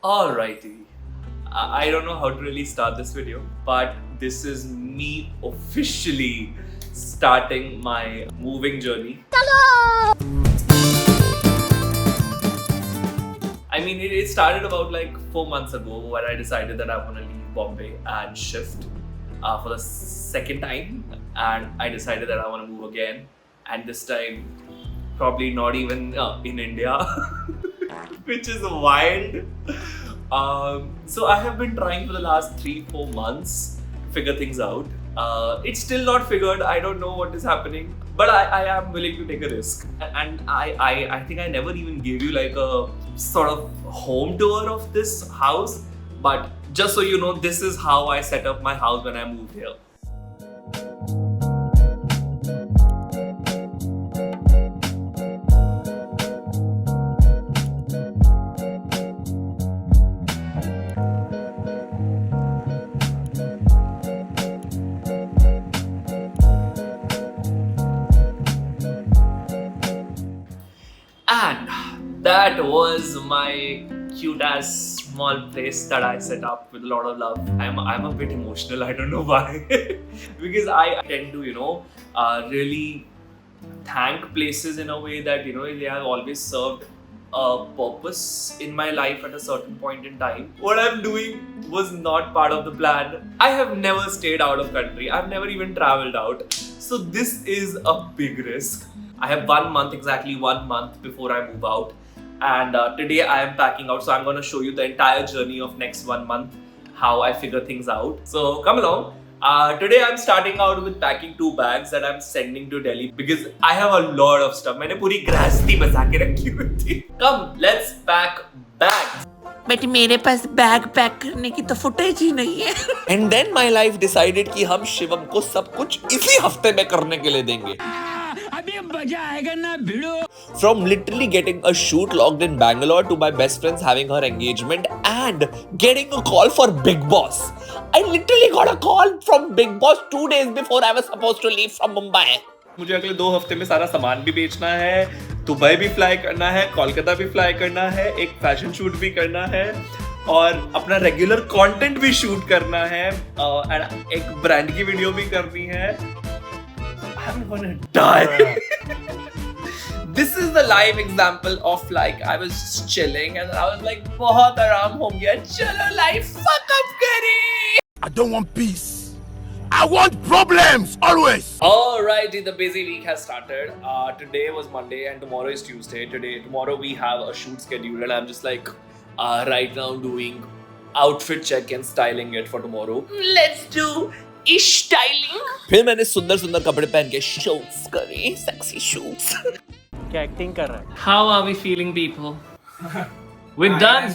Alrighty. I don't know how to really start this video, but this is me officially starting my moving journey. I mean, it started about like 4 months ago when I decided that I want to leave Bombay and shift for the second time. And I decided that I want to move again. And this time, probably not even in India, which is wild. So I have been trying for the last 3-4 months to figure things out. It's still not figured. I don't know what is happening, but I am willing to take a risk. And I think I never even gave you like a sort of home tour of this house. But just so you know, this is how I set up my house when I moved here. And that was my cute ass small place that I set up with a lot of love. I'm a bit emotional. I don't know why, because I tend to really thank places in a way that they have always served a purpose in my life at a certain point in time. What I'm doing was not part of the plan. I have never stayed out of country. I've never even traveled out. So this is a big risk. I have 1 month, exactly 1 month before I move out. And today I am packing out. So I'm going to show you the entire journey of next 1 month, how I figure things out. So come along. Today I'm starting out with packing 2 bags that I'm sending to Delhi because I have a lot of stuff. मैंने पूरी गृहस्थी बचा के रखी हुई थी. Come, let's pack bags. But मेरे पास bag pack करने की तो फुटेज ही नहीं है. And then my life decided कि हम शिवम को सब कुछ इसी हफ्ते में करने के लिए देंगे. अभी मजा आएगा ना भिड़ो. From literally getting a shoot logged in Bangalore to my best friends having her engagement and getting a call for Big Boss. I literally got a call from Big Boss 2 days before I was supposed to leave from Mumbai. मुझे अगले 2 हफ्ते में सारा सामान भी बेचना है, Dubai भी फ्लाई करना है, कोलकाता भी फ्लाई करना है, एक फैशन शूट भी करना है और अपना रेगुलर कंटेंट भी शूट करना है और एक ब्रांड की वीडियो भी करनी है. I'm gonna die. This is the live example of like I was just chilling and I was like बहुत आराम हो गया, चलो life fuck up करें. I don't want peace. I want problems always. Alrighty, the busy week has started. Today was Monday and tomorrow is Tuesday. Tomorrow we have a shoot scheduled and I'm just like right now doing outfit check and styling it for tomorrow. Let's do styling. फिर मैंने सुंदर सुंदर कपड़े पहन के shoots करे, sexy shoots. क्या acting कर रहा है? How are we feeling, people? We're done.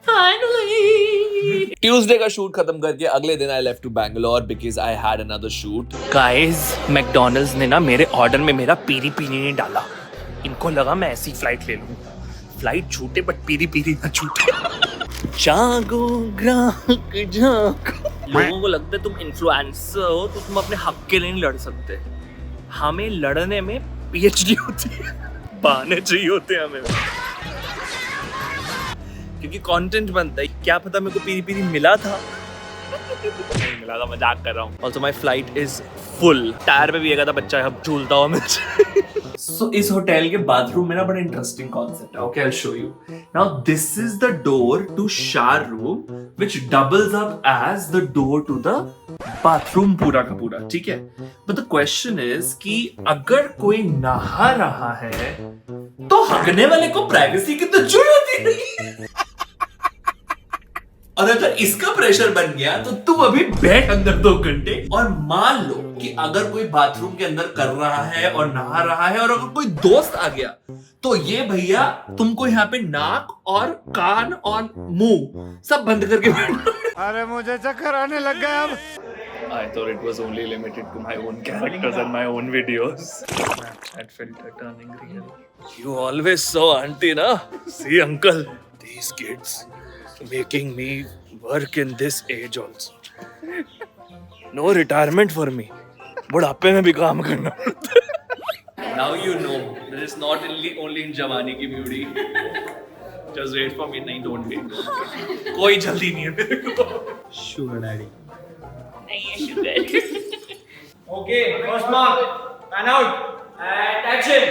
Finally. Tuesday का शूट खत्म करके अगले दिन I left to Bangalore because I had another shoot. Guys, McDonald's ने ना मेरे ऑर्डर में मेरा पीरी पीरी नहीं डाला. इनको लगा मैं ऐसी फ्लाइट ले लूं. फ्लाइट छूटे बट पीरी पीरी ना छूटे. जागो ग्राहक जागो. लोगों को लगता है तुम इन्फ्लुएंसर हो तो तुम अपने हक के लिए नहीं लड़ सकते. हमें लड़ने में पीएचडी होती है. बहाने चाहिए होते हैं हमें, क्योंकि कंटेंट बनता है. क्या पता मेरे को पीरी पीरी मिला था, नहीं मिला था, मजाक कर रहा हूँ. Also my flight is full. Tyre पे भी एक आधा बच्चा अब झूलता हुआ मुझे. So इस होटल के बाथरूम में ना बड़ा इंटरेस्टिंग कॉन्सेप्ट है. Okay, I'll show you. Now this is the door to shower room, which doubles up as the door to the bathroom पूरा का पूरा. ठीक है. But the question is कि अगर कोई नहा रहा है तो हगने वाले को प्राइवेसी की तो जरूरत ही नहीं. और अगर इसका प्रेशर बन गया तो तू अभी बैठ अंदर 2 घंटे और मान लो कि अगर कोई बाथरूम के अंदर कर रहा है और नहा रहा है और अगर कोई दोस्त आ गया तो ये भैया तुमको यहाँ पे नाक और कान और मुंह सब बंद करके बैठना. अरे मुझे चक्कर आने लग गया अब. I thought it was only limited to my own characters and my own videos. Snapchat filter turning real. You always saw auntie na? See uncle, these kids making me work in this age also. No retirement for me. बुढ़ापे में भी काम करना. Now you know that it's not only in Jawani ki beauty. Just wait for me. नहीं, don't wait. कोई जल्दी नहीं है मेरे को. Sugar daddy. नहीं है sugar. Okay, first mark. Pan out. And action.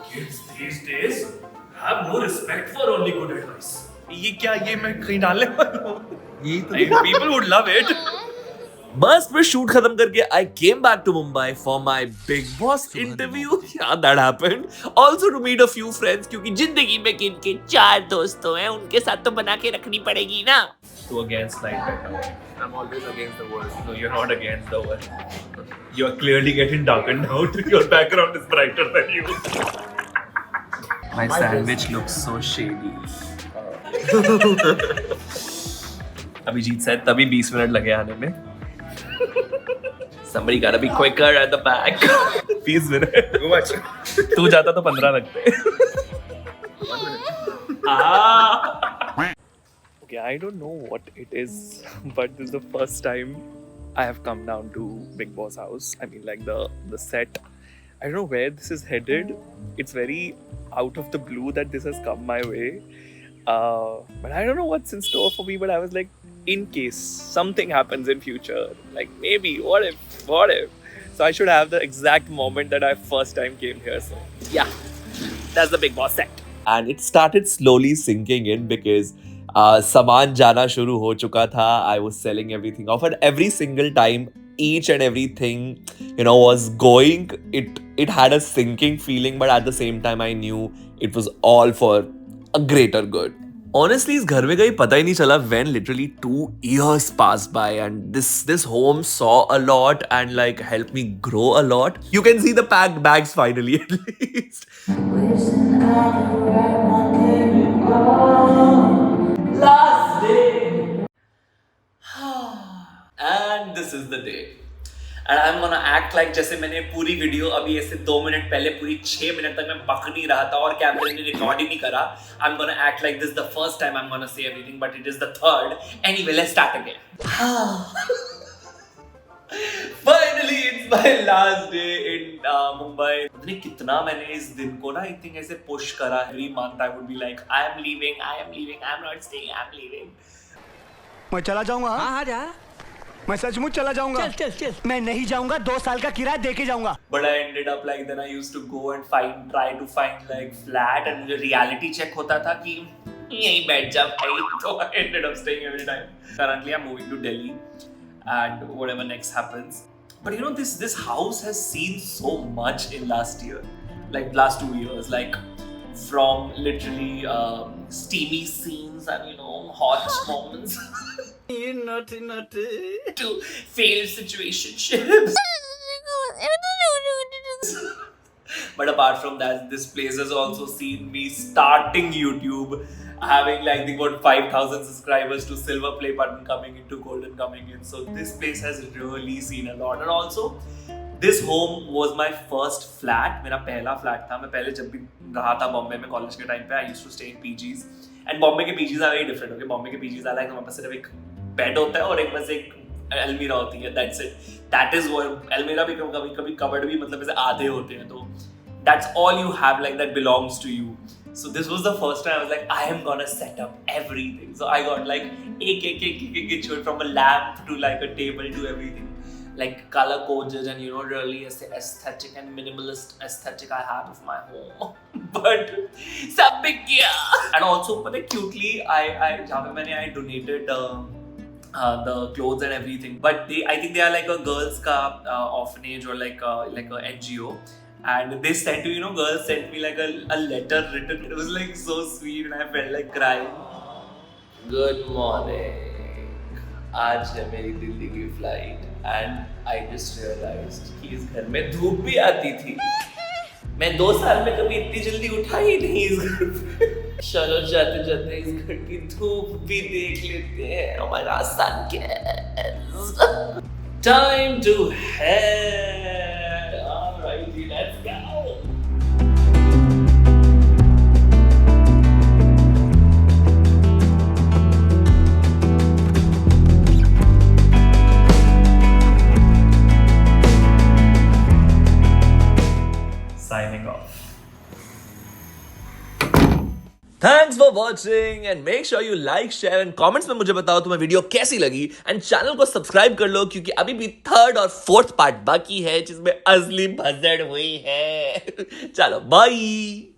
Kids these days have no respect for only good advice. ये क्या? ये मैं कहीं डालने वाला हूँ. यही तो People would love it. बस फिर शूट खत्म करके I came back to Mumbai for my Big Boss interview. Yeah, that happened. Also to meet a few friends क्योंकि जिंदगी में किनके 4 दोस्त हैं उनके साथ तो बना के रखनी पड़ेगी ना. To against light better. I'm always against the world. No, you're not against the world. You are clearly getting darkened out. Your background is brighter than you. My sandwich looks so shady. Abhijit said तभी 20 minute लगे आने में. Somebody gotta be quicker at the back. 20 minutes. Too much. तू जाता तो 15 लगते. 1 minute. Okay, I don't know what it is, but this is the first time I have come down to Big Boss house. I mean, like the set. I don't know where this is headed. It's very out of the blue that this has come my way. But I don't know what's in store for me. But I was like, in case something happens in future, like maybe, what if? So I should have the exact moment that I first time came here. So yeah, that's the Big Boss set. And it started slowly sinking in because सामान जाना शुरू हो चुका था. I was selling everything off, and every single time each and everything was going, it had a sinking feeling, but at the same time I knew it was all for a greater good. Honestly, इस घर में कहीं पता ही नहीं चला when literally 2 years passed by, and this home saw a lot and like helped me grow a lot. You can see the packed bags finally at least. Last day. And this is the day. And I'm gonna act like जैसे मैंने पूरी video अभी ऐसे 2 minute पहले पूरी 6 minute तक मैं बक नहीं रहा था और कैमरे ने रिकॉर्ड ही नहीं करा. I'm gonna act like this is the first time I'm gonna say everything, but it is the third. Anyway, let's start again. Finally, it's my last day in Mumbai. पता नहीं कितना मैंने इस दिन को ना I think ऐसे push करा. Every month I would be like, I am leaving, I'm not staying, I'm leaving. मैं चला जाऊंगा. हाँ जा. मैं सचमुच चला जाऊंगा. चल. मैं नहीं जाऊंगा. 2 साल का किराया दे के जाऊंगा. But I ended up like then I used to go and try to find like flat, and मुझे reality check होता था कि यहीं बैठ जा भाई. So I ended up staying every time. Currently I'm moving to Delhi, and whatever next happens. But this house has seen so much in last year, like last 2 years, like from literally steamy scenes and hot moments. To failed situationships. But apart from that, this place has also seen me starting YouTube, having like they got 5,000 subscribers to silver play button coming into golden coming in. So this place has really seen a lot. And also, this home was my first flat. मेरा पहला flat था. मैं पहले जब भी रहा था बॉम्बे में कॉलेज के टाइम पे, I used to stay in PGs. And Bombay के PGs are very different. Okay, Bombay के PGs are like हमारे पास सिर्फ एक बेड होता है और एक बस एक अलमीरा होती है. That's it. That is what अलमीरा भी कभी कबर्ड भी मतलब ऐसे आधे होते हैं. तो that's all you have like that belongs to you. So this was the first time I was like, I am gonna set up everything. So I got like एक from a lamp to like a table to everything, like color coded and really aesthetic and minimalist aesthetic I have of my home. But सब बिक गया. And also पता है cutely I जहाँ पे मैंने I donated the clothes and everything. But I think they are like a girls का orphanage or like a NGO. And they sent me, girls sent me like a letter written. It was like so sweet and I felt like crying. Good morning. आज है मेरी दिल्ली की flight and I just realized कि इस घर में धूप भी आती थी. मैं 2 साल में कभी इतनी जल्दी उठा ही नहीं इस घर पे. चलो जाते जाते इस घर की धूप भी देख लेते हैं. Oh my God, sun kiss. Time to head. Alrighty, let's go. Signing off. Watching and make sure you like share and comments में मुझे बताओ तुम्हें वीडियो कैसी लगी एंड चैनल को सब्सक्राइब कर लो क्योंकि अभी भी 3rd और 4th पार्ट बाकी है जिसमें असली भसड़ हुई है। चलो बाय।